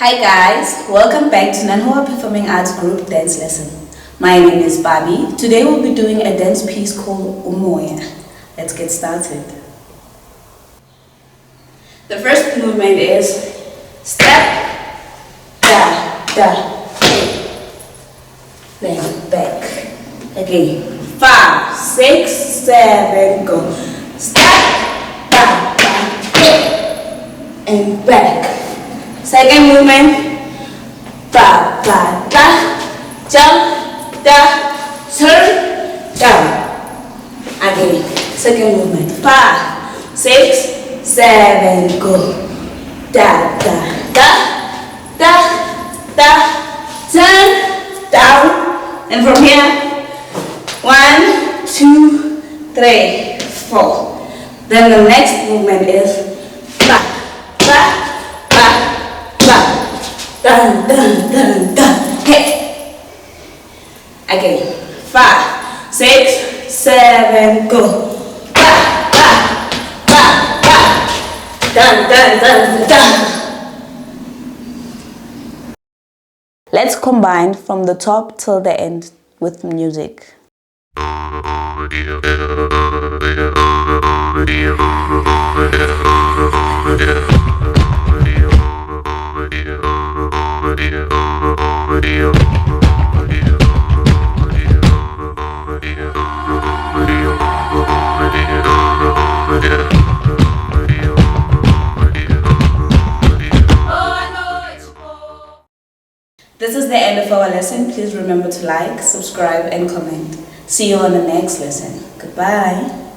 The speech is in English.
Hi guys, welcome back to Nanhua Performing Arts Group Dance Lesson. My name is Bobby. Today we'll be doing a dance piece called Umoya. Let's get started. The first movement is step, da, da, then back. Again, 5, 6, 7, go. Step, da, da, and back. Second movement, ba, ba, da, jump, da, turn, down. Again, second movement, 5, 6, 7, go. Da, da, da, da, da, turn, down. And from here, 1, 2, 3, 4. Then the next movement is ba, ba, dun, dun, dun, dun, hey. Again, 5, 6, 7, go. Ba, ba, ba, ba, dun, dun, dun, dun. Let's combine from the top till the end with music. This is the end of our lesson. Please remember to like, subscribe, and comment. See you on the next lesson. Goodbye.